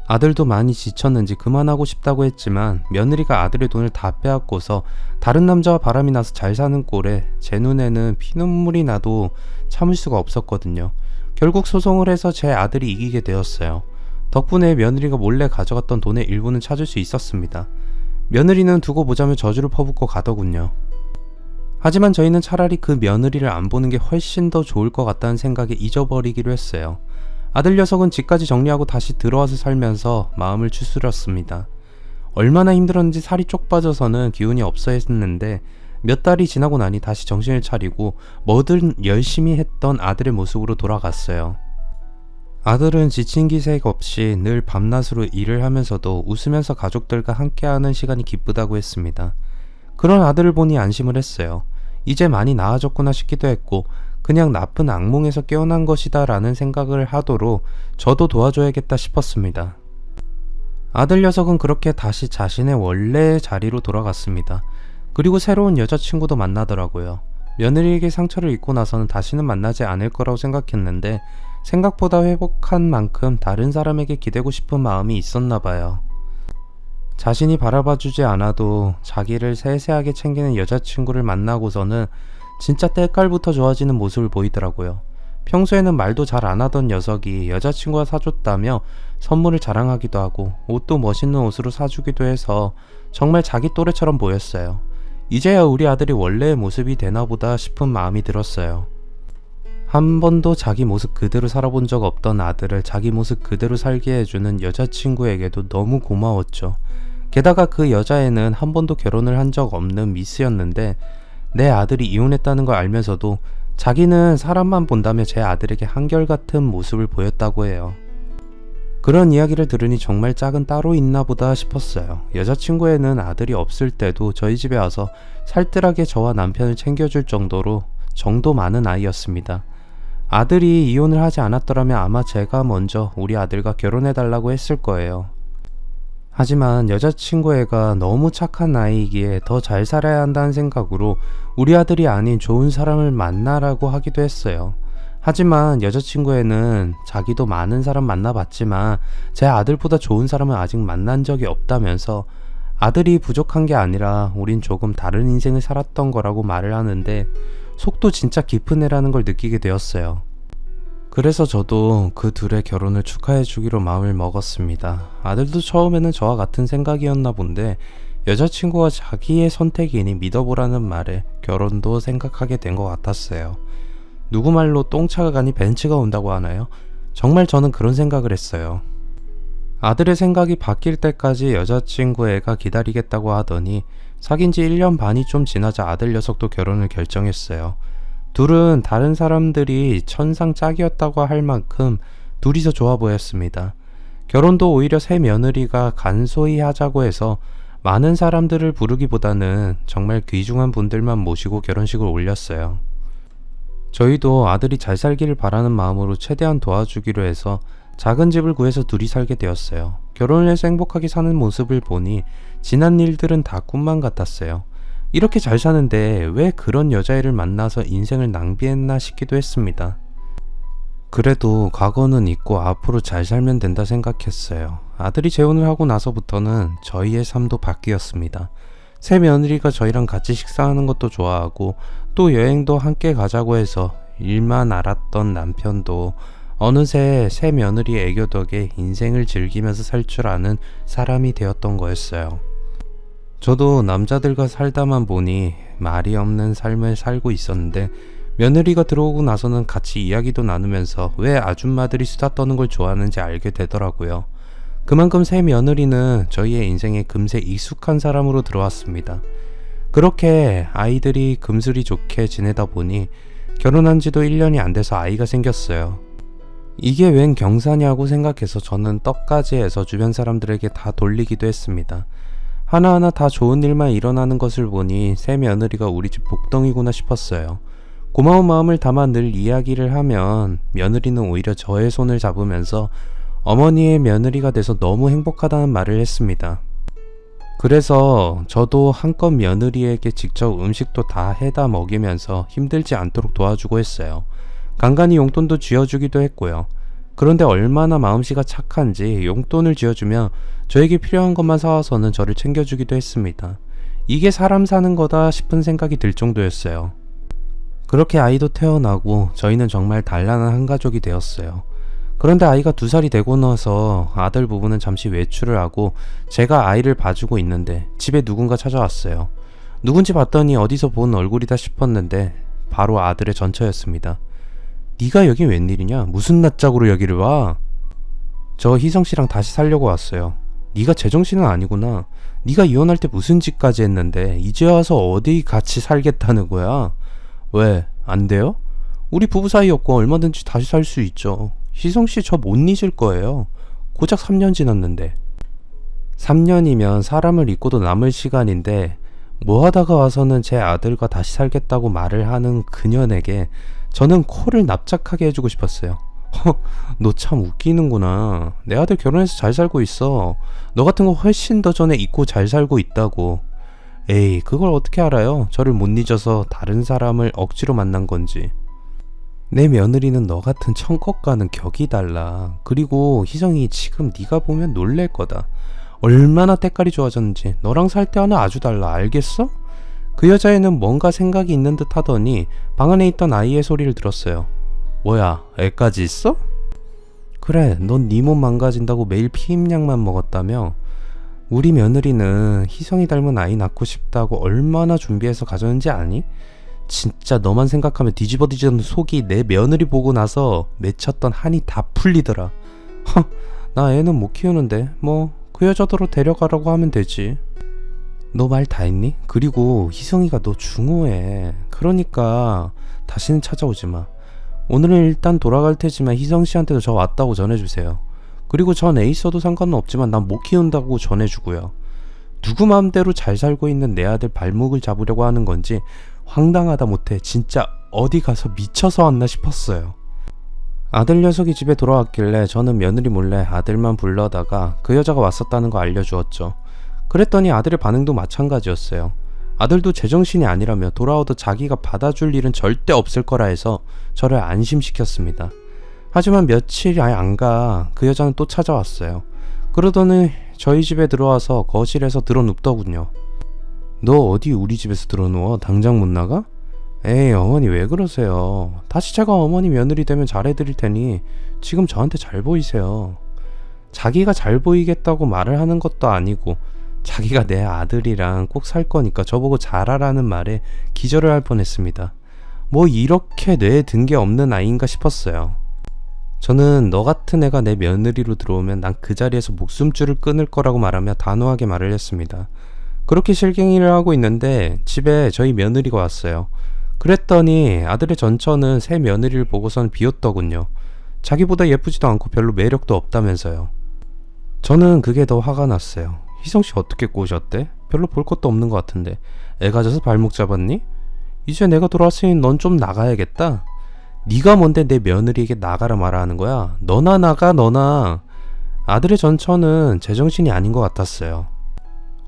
아들도 많이 지쳤는지 그만하고 싶다고 했지만 며느리가 아들의 돈을 다 빼앗고서 다른 남자와 바람이 나서 잘 사는 꼴에 제 눈에는 피눈물이 나도 참을 수가 없었거든요. 결국 소송을 해서 제 아들이 이기게 되었어요. 덕분에 며느리가 몰래 가져갔던 돈의 일부는 찾을 수 있었습니다. 며느리는 두고 보자며 저주를 퍼붓고 가더군요. 하지만 저희는 차라리 그 며느리를 안 보는 게 훨씬 더 좋을 것 같다는 생각에 잊어버리기로 했어요. 아들 녀석은 집까지 정리하고 다시 들어와서 살면서 마음을 추스렸습니다. 얼마나 힘들었는지 살이 쪽 빠져서는 기운이 없어 했는데 몇 달이 지나고 나니 다시 정신을 차리고 뭐든 열심히 했던 아들의 모습으로 돌아갔어요. 아들은 지친 기색 없이 늘 밤낮으로 일을 하면서도 웃으면서 가족들과 함께하는 시간이 기쁘다고 했습니다. 그런 아들을 보니 안심을 했어요. 이제 많이 나아졌구나 싶기도 했고 그냥 나쁜 악몽에서 깨어난 것이다 라는 생각을 하도록 저도 도와줘야겠다 싶었습니다. 아들 녀석은 그렇게 다시 자신의 원래 자리로 돌아갔습니다. 그리고 새로운 여자친구도 만나더라고요. 며느리에게 상처를 입고 나서는 다시는 만나지 않을 거라고 생각했는데 생각보다 회복한 만큼 다른 사람에게 기대고 싶은 마음이 있었나 봐요. 자신이 바라봐주지 않아도 자기를 세세하게 챙기는 여자친구를 만나고서는 진짜 때깔부터 좋아지는 모습을 보이더라고요. 평소에는 말도 잘 안 하던 녀석이 여자친구가 사줬다며 선물을 자랑하기도 하고 옷도 멋있는 옷으로 사주기도 해서 정말 자기 또래처럼 보였어요. 이제야 우리 아들이 원래의 모습이 되나보다 싶은 마음이 들었어요. 한 번도 자기 모습 그대로 살아본 적 없던 아들을 자기 모습 그대로 살게 해주는 여자친구에게도 너무 고마웠죠. 게다가 그 여자애는 한 번도 결혼을 한 적 없는 미스였는데 내 아들이 이혼했다는 걸 알면서도 자기는 사람만 본다며 제 아들에게 한결같은 모습을 보였다고 해요. 그런 이야기를 들으니 정말 짝은 따로 있나 보다 싶었어요. 여자친구에는 아들이 없을 때도 저희 집에 와서 살뜰하게 저와 남편을 챙겨줄 정도로 정도 많은 아이였습니다. 아들이 이혼을 하지 않았더라면 아마 제가 먼저 우리 아들과 결혼해달라고 했을 거예요. 하지만 여자친구 애가 너무 착한 아이이기에 더 잘 살아야 한다는 생각으로 우리 아들이 아닌 좋은 사람을 만나라고 하기도 했어요. 하지만 여자친구 애는 자기도 많은 사람 만나봤지만 제 아들보다 좋은 사람을 아직 만난 적이 없다면서 아들이 부족한 게 아니라 우린 조금 다른 인생을 살았던 거라고 말을 하는데 속도 진짜 깊은 애라는 걸 느끼게 되었어요. 그래서 저도 그 둘의 결혼을 축하해 주기로 마음을 먹었습니다. 아들도 처음에는 저와 같은 생각이었나 본데 여자친구가 자기의 선택이니 믿어보라는 말에 결혼도 생각하게 된 것 같았어요. 누구 말로 똥차가 가니 벤츠가 온다고 하나요? 정말 저는 그런 생각을 했어요. 아들의 생각이 바뀔 때까지 여자친구 애가 기다리겠다고 하더니 사귄 지 1년 반이 좀 지나자 아들 녀석도 결혼을 결정했어요. 둘은 다른 사람들이 천상 짝이었다고 할 만큼 둘이서 좋아 보였습니다. 결혼도 오히려 새 며느리가 간소히 하자고 해서 많은 사람들을 부르기보다는 정말 귀중한 분들만 모시고 결혼식을 올렸어요. 저희도 아들이 잘 살기를 바라는 마음으로 최대한 도와주기로 해서 작은 집을 구해서 둘이 살게 되었어요. 결혼을 해서 행복하게 사는 모습을 보니 지난 일들은 다 꿈만 같았어요. 이렇게 잘 사는데 왜 그런 여자애를 만나서 인생을 낭비했나 싶기도 했습니다. 그래도 과거는 잊고 앞으로 잘 살면 된다 생각했어요. 아들이 재혼을 하고 나서부터는 저희의 삶도 바뀌었습니다. 새 며느리가 저희랑 같이 식사하는 것도 좋아하고 또 여행도 함께 가자고 해서 일만 알았던 남편도 어느새 새 며느리 애교 덕에 인생을 즐기면서 살 줄 아는 사람이 되었던 거였어요. 저도 남자들과 살다만 보니 말이 없는 삶을 살고 있었는데 며느리가 들어오고 나서는 같이 이야기도 나누면서 왜 아줌마들이 수다 떠는 걸 좋아하는지 알게 되더라고요. 그만큼 새 며느리는 저희의 인생에 금세 익숙한 사람으로 들어왔습니다. 그렇게 아이들이 금슬이 좋게 지내다 보니 결혼한 지도 1년이 안 돼서 아이가 생겼어요. 이게 웬 경사냐고 생각해서 저는 떡까지 해서 주변 사람들에게 다 돌리기도 했습니다. 하나하나 다 좋은 일만 일어나는 것을 보니 새 며느리가 우리 집 복덩이구나 싶었어요. 고마운 마음을 담아 늘 이야기를 하면 며느리는 오히려 저의 손을 잡으면서 어머니의 며느리가 돼서 너무 행복하다는 말을 했습니다. 그래서 저도 한껏 며느리에게 직접 음식도 다 해다 먹이면서 힘들지 않도록 도와주고 했어요. 간간히 용돈도 쥐어주기도 했고요. 그런데 얼마나 마음씨가 착한지 용돈을 쥐어주면 저에게 필요한 것만 사와서는 저를 챙겨주기도 했습니다. 이게 사람 사는 거다 싶은 생각이 들 정도였어요. 그렇게 아이도 태어나고 저희는 정말 단란한 한 가족이 되었어요. 그런데 아이가 2살이 되고 나서 아들 부부는 잠시 외출을 하고 제가 아이를 봐주고 있는데 집에 누군가 찾아왔어요. 누군지 봤더니 어디서 본 얼굴이다 싶었는데 바로 아들의 전처였습니다. 네가 여기 웬일이냐? 무슨 낯짝으로 여기를 와? 저 희성씨랑 다시 살려고 왔어요. 네가 제정신은 아니구나. 네가 이혼할 때 무슨 짓까지 했는데 이제 와서 어디 같이 살겠다는 거야? 왜? 안 돼요? 우리 부부 사이였고 얼마든지 다시 살 수 있죠. 희성씨 저 못 잊을 거예요. 고작 3년 지났는데. 3년이면 사람을 잊고도 남을 시간인데 뭐 하다가 와서는 제 아들과 다시 살겠다고 말을 하는 그년에게 저는 코를 납작하게 해주고 싶었어요. 너 참 웃기는구나. 내 아들 결혼해서 잘 살고 있어. 너 같은 거 훨씬 더 전에 잊고 잘 살고 있다고. 에이, 그걸 어떻게 알아요? 저를 못 잊어서 다른 사람을 억지로 만난 건지. 내 며느리는 너 같은 청껏과는 격이 달라. 그리고 희성이 지금 네가 보면 놀랄 거다. 얼마나 때깔이 좋아졌는지. 너랑 살 때와는 아주 달라. 알겠어? 그 여자애는 뭔가 생각이 있는 듯 하더니 방 안에 있던 아이의 소리를 들었어요. 뭐야, 애까지 있어? 그래, 넌 네 몸 망가진다고 매일 피임약만 먹었다며? 우리 며느리는 희성이 닮은 아이 낳고 싶다고 얼마나 준비해서 가졌는지 아니? 진짜 너만 생각하면 뒤집어지던 속이 내 며느리 보고 나서 맺혔던 한이 다 풀리더라. 나 애는 못 키우는데 뭐 그 여자더러 데려가라고 하면 되지. 너 말 다 했니? 그리고 희성이가 너 중후해. 그러니까 다시는 찾아오지 마. 오늘은 일단 돌아갈 테지만 희성씨한테도 저 왔다고 전해주세요. 그리고 전 애 있어도 상관은 없지만 난 못 키운다고 전해주고요. 누구 마음대로 잘 살고 있는 내 아들 발목을 잡으려고 하는 건지 황당하다 못해 진짜 어디 가서 미쳐서 왔나 싶었어요. 아들 녀석이 집에 돌아왔길래 저는 며느리 몰래 아들만 불러다가 그 여자가 왔었다는 거 알려주었죠. 그랬더니 아들의 반응도 마찬가지였어요. 아들도 제정신이 아니라며 돌아와도 자기가 받아줄 일은 절대 없을 거라 해서 저를 안심시켰습니다. 하지만 며칠이 안 가 그 여자는 또 찾아왔어요. 그러더니 저희 집에 들어와서 거실에서 드러눕더군요. 너 어디 우리 집에서 드러누워? 당장 못 나가? 에이 어머니 왜 그러세요? 다시 제가 어머니 며느리 되면 잘해드릴 테니 지금 저한테 잘 보이세요. 자기가 잘 보이겠다고 말을 하는 것도 아니고 자기가 내 아들이랑 꼭 살 거니까 저보고 잘하라는 말에 기절을 할 뻔했습니다. 뭐 이렇게 뇌에 든 게 없는 아이인가 싶었어요. 저는 너 같은 애가 내 며느리로 들어오면 난 그 자리에서 목숨줄을 끊을 거라고 말하며 단호하게 말을 했습니다. 그렇게 실갱이를 하고 있는데 집에 저희 며느리가 왔어요. 그랬더니 아들의 전처는 새 며느리를 보고선 비웃더군요. 자기보다 예쁘지도 않고 별로 매력도 없다면서요. 저는 그게 더 화가 났어요. 희성씨 어떻게 꼬셨대? 별로 볼 것도 없는 것 같은데 애 가져서 발목 잡았니? 이제 내가 돌아왔으니 넌 좀 나가야겠다. 네가 뭔데 내 며느리에게 나가라 말아 하는 거야? 너나 나가 너나. 아들의 전처는 제정신이 아닌 것 같았어요.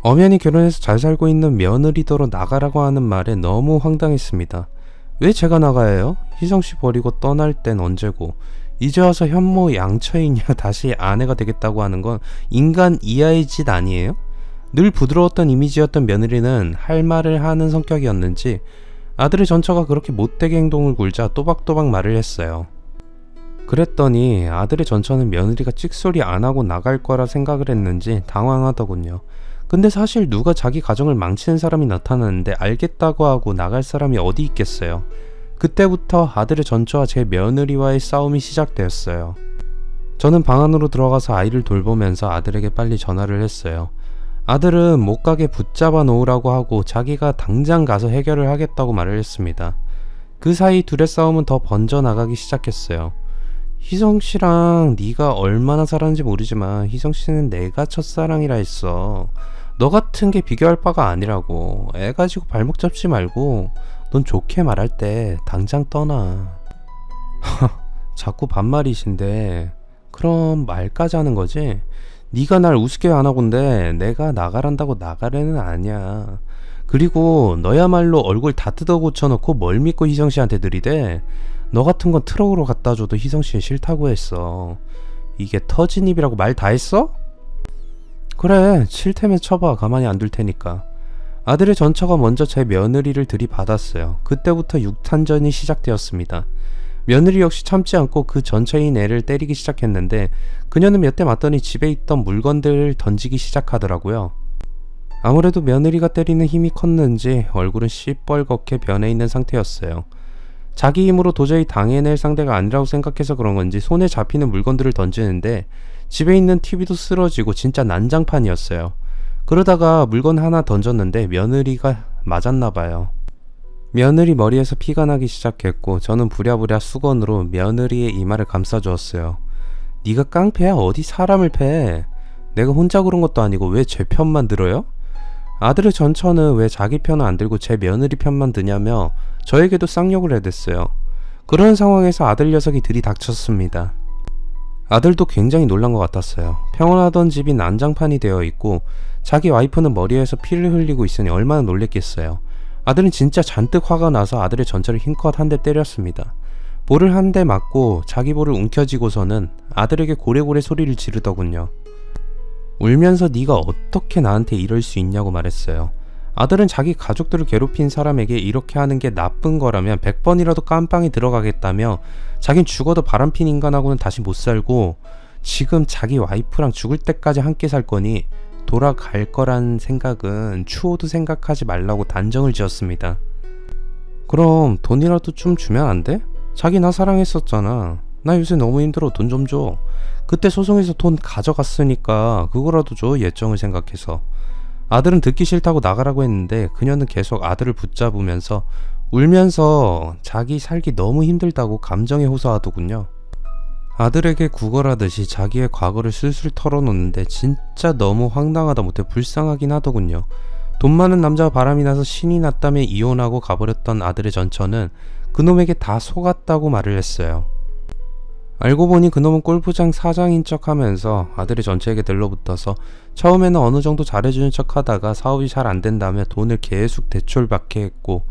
엄연히 결혼해서 잘 살고 있는 며느리더러 나가라고 하는 말에 너무 황당했습니다. 왜 제가 나가야 해요? 희성씨 버리고 떠날 땐 언제고 이제 와서 현모 양처이냐 다시 아내가 되겠다고 하는 건 인간 이하의 짓 아니에요? 늘 부드러웠던 이미지였던 며느리는 할 말을 하는 성격이었는지 아들의 전처가 그렇게 못되게 행동을 굴자 또박또박 말을 했어요. 그랬더니 아들의 전처는 며느리가 찍소리 안 하고 나갈 거라 생각을 했는지 당황하더군요. 근데 사실 누가 자기 가정을 망치는 사람이 나타났는데 알겠다고 하고 나갈 사람이 어디 있겠어요. 그때부터 아들의 전처와 제 며느리와의 싸움이 시작되었어요. 저는 방 안으로 들어가서 아이를 돌보면서 아들에게 빨리 전화를 했어요. 아들은 못 가게 붙잡아 놓으라고 하고 자기가 당장 가서 해결을 하겠다고 말을 했습니다. 그 사이 둘의 싸움은 더 번져나가기 시작했어요. 희성씨랑 네가 얼마나 살았는지 모르지만 희성씨는 내가 첫사랑이라 했어. 너 같은 게 비교할 바가 아니라고. 애 가지고 발목 잡지 말고 넌 좋게 말할 때 당장 떠나. 자꾸 반말이신데 그럼 말까지 하는 거지? 네가 날 우습게 안 하건데 내가 나가란다고 나가래는 아니야. 그리고 너야말로 얼굴 다 뜯어 고쳐놓고 뭘 믿고 희성씨한테 들이대? 너 같은 건 트럭으로 갖다 줘도 희성씨는 싫다고 했어. 이게 터진 입이라고 말 다 했어? 그래 칠 테면 쳐봐. 가만히 안 둘 테니까. 아들의 전처가 먼저 제 며느리를 들이받았어요. 그때부터 육탄전이 시작되었습니다. 며느리 역시 참지 않고 그 전처인 애를 때리기 시작했는데 그녀는 몇 대 맞더니 집에 있던 물건들을 던지기 시작하더라고요. 아무래도 며느리가 때리는 힘이 컸는지 얼굴은 시뻘겋게 변해 있는 상태였어요. 자기 힘으로 도저히 당해낼 상대가 아니라고 생각해서 그런 건지 손에 잡히는 물건들을 던지는데 집에 있는 TV도 쓰러지고 진짜 난장판이었어요. 그러다가 물건 하나 던졌는데 며느리가 맞았나봐요. 며느리 머리에서 피가 나기 시작했고 저는 부랴부랴 수건으로 며느리의 이마를 감싸주었어요. 네가 깡패야? 어디 사람을 패? 내가 혼자 그런 것도 아니고 왜 제 편만 들어요? 아들의 전처는 왜 자기 편은 안 들고 제 며느리 편만 드냐며 저에게도 쌍욕을 해댔어요. 그런 상황에서 아들 녀석이 들이닥쳤습니다. 아들도 굉장히 놀란 것 같았어요. 평온하던 집이 난장판이 되어 있고 자기 와이프는 머리에서 피를 흘리고 있으니 얼마나 놀랬겠어요. 아들은 진짜 잔뜩 화가 나서 아들의 전처를 힘껏 한 대 때렸습니다. 볼을 한 대 맞고 자기 볼을 움켜쥐고서는 아들에게 고래고래 소리를 지르더군요. 울면서 네가 어떻게 나한테 이럴 수 있냐고 말했어요. 아들은 자기 가족들을 괴롭힌 사람에게 이렇게 하는 게 나쁜 거라면 100번이라도 깜빵에 들어가겠다며 자긴 죽어도 바람핀 인간하고는 다시 못 살고 지금 자기 와이프랑 죽을 때까지 함께 살 거니 돌아갈 거란 생각은 추호도 생각하지 말라고 단정을 지었습니다. 그럼 돈이라도 좀 주면 안 돼? 자기 나 사랑했었잖아. 나 요새 너무 힘들어. 돈 좀 줘. 그때 소송에서 돈 가져갔으니까 그거라도 줘. 예정을 생각해서. 아들은 듣기 싫다고 나가라고 했는데 그녀는 계속 아들을 붙잡으면서 울면서 자기 살기 너무 힘들다고 감정에 호소하더군요. 아들에게 구걸하듯이 자기의 과거를 술술 털어놓는데 진짜 너무 황당하다 못해 불쌍하긴 하더군요. 돈 많은 남자와 바람이 나서 신이 났다며 이혼하고 가버렸던 아들의 전처는 그놈에게 다 속았다고 말을 했어요. 알고 보니 그놈은 골프장 사장인 척 하면서 아들의 전처에게 들러붙어서 처음에는 어느 정도 잘해주는 척 하다가 사업이 잘 안 된다며 돈을 계속 대출받게 했고,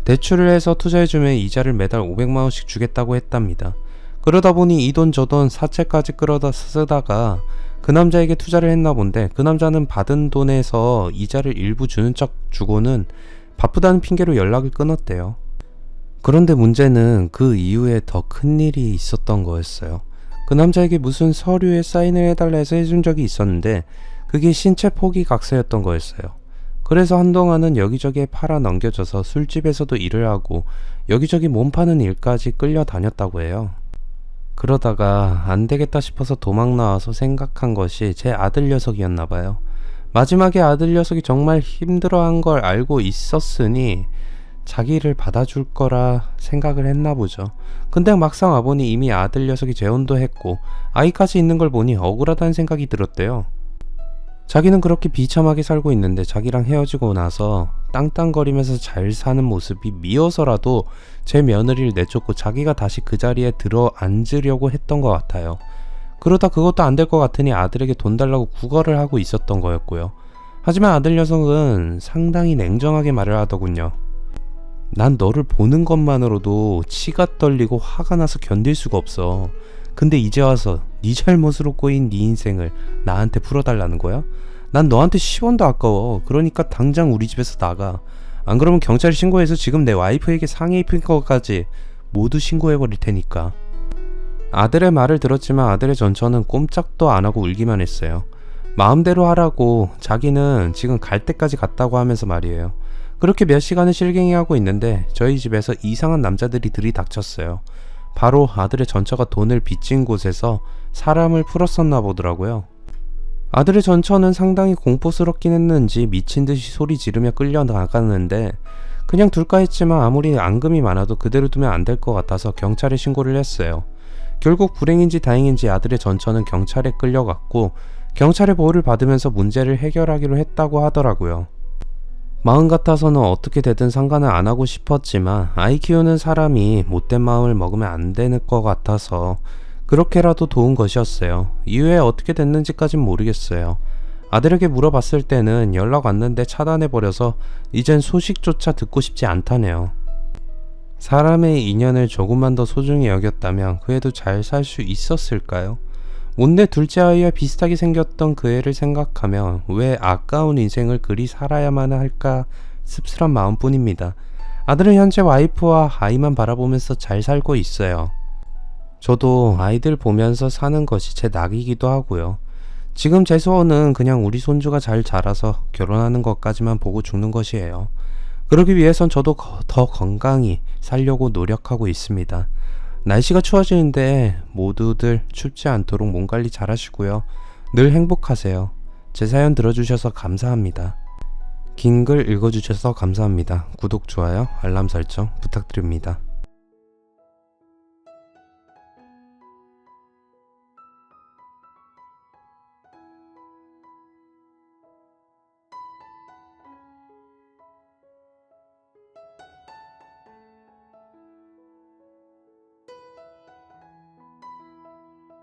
대출을 해서 투자해주면 이자를 매달 500만원씩 주겠다고 했답니다. 그러다 보니 이 돈 저 돈 사채까지 끌어다 쓰다가 그 남자에게 투자를 했나 본데, 그 남자는 받은 돈에서 이자를 일부 주는 척 주고는 바쁘다는 핑계로 연락을 끊었대요. 그런데 문제는 그 이후에 더 큰 일이 있었던 거였어요. 그 남자에게 무슨 서류에 사인을 해달라 해서 해준 적이 있었는데 그게 신체 포기각서였던 거였어요. 그래서 한동안은 여기저기에 팔아 넘겨져서 술집에서도 일을 하고 여기저기 몸 파는 일까지 끌려다녔다고 해요. 그러다가 안 되겠다 싶어서 도망 나와서 생각한 것이 제 아들 녀석이었나 봐요. 마지막에 아들 녀석이 정말 힘들어한 걸 알고 있었으니 자기를 받아줄 거라 생각을 했나 보죠. 근데 막상 와보니 이미 아들 녀석이 재혼도 했고 아이까지 있는 걸 보니 억울하다는 생각이 들었대요. 자기는 그렇게 비참하게 살고 있는데 자기랑 헤어지고 나서 땅땅거리면서 잘 사는 모습이 미워서라도 제 며느리를 내쫓고 자기가 다시 그 자리에 들어 앉으려고 했던 것 같아요. 그러다 그것도 안 될 것 같으니 아들에게 돈 달라고 구걸을 하고 있었던 거였고요. 하지만 아들 녀석은 상당히 냉정하게 말을 하더군요. 난 너를 보는 것만으로도 치가 떨리고 화가 나서 견딜 수가 없어. 근데 이제 와서 네 잘못으로 꼬인 네 인생을 나한테 풀어달라는 거야? 난 너한테 10원도 아까워. 그러니까 당장 우리 집에서 나가. 안 그러면 경찰에 신고해서 지금 내 와이프에게 상해 입힌 것까지 모두 신고해버릴 테니까. 아들의 말을 들었지만 아들의 전처는 꼼짝도 안 하고 울기만 했어요. 마음대로 하라고 자기는 지금 갈 때까지 갔다고 하면서 말이에요. 그렇게 몇 시간을 실갱이하고 있는데 저희 집에서 이상한 남자들이 들이닥쳤어요. 바로 아들의 전처가 돈을 빚진 곳에서 사람을 풀었었나 보더라고요. 아들의 전처는 상당히 공포스럽긴 했는지 미친듯이 소리 지르며 끌려나가는데 그냥 둘까 했지만 아무리 앙금이 많아도 그대로 두면 안 될 것 같아서 경찰에 신고를 했어요. 결국 불행인지 다행인지 아들의 전처는 경찰에 끌려갔고 경찰의 보호를 받으면서 문제를 해결하기로 했다고 하더라고요. 마음 같아서는 어떻게 되든 상관을 안 하고 싶었지만 아이 키우는 사람이 못된 마음을 먹으면 안 되는 것 같아서 그렇게라도 도운 것이었어요. 이후에 어떻게 됐는지까진 모르겠어요. 아들에게 물어봤을 때는 연락 왔는데 차단해버려서 이젠 소식조차 듣고 싶지 않다네요. 사람의 인연을 조금만 더 소중히 여겼다면 그 애도 잘 살 수 있었을까요? 못내 둘째 아이와 비슷하게 생겼던 그 애를 생각하며 왜 아까운 인생을 그리 살아야만 할까 씁쓸한 마음뿐입니다. 아들은 현재 와이프와 아이만 바라보면서 잘 살고 있어요. 저도 아이들 보면서 사는 것이 제 낙이기도 하고요. 지금 제 소원은 그냥 우리 손주가 잘 자라서 결혼하는 것까지만 보고 죽는 것이에요. 그러기 위해선 저도 더 건강히 살려고 노력하고 있습니다. 날씨가 추워지는데 모두들 춥지 않도록 몸 관리 잘 하시고요. 늘 행복하세요. 제 사연 들어주셔서 감사합니다. 긴 글 읽어주셔서 감사합니다. 구독, 좋아요, 알람 설정 부탁드립니다.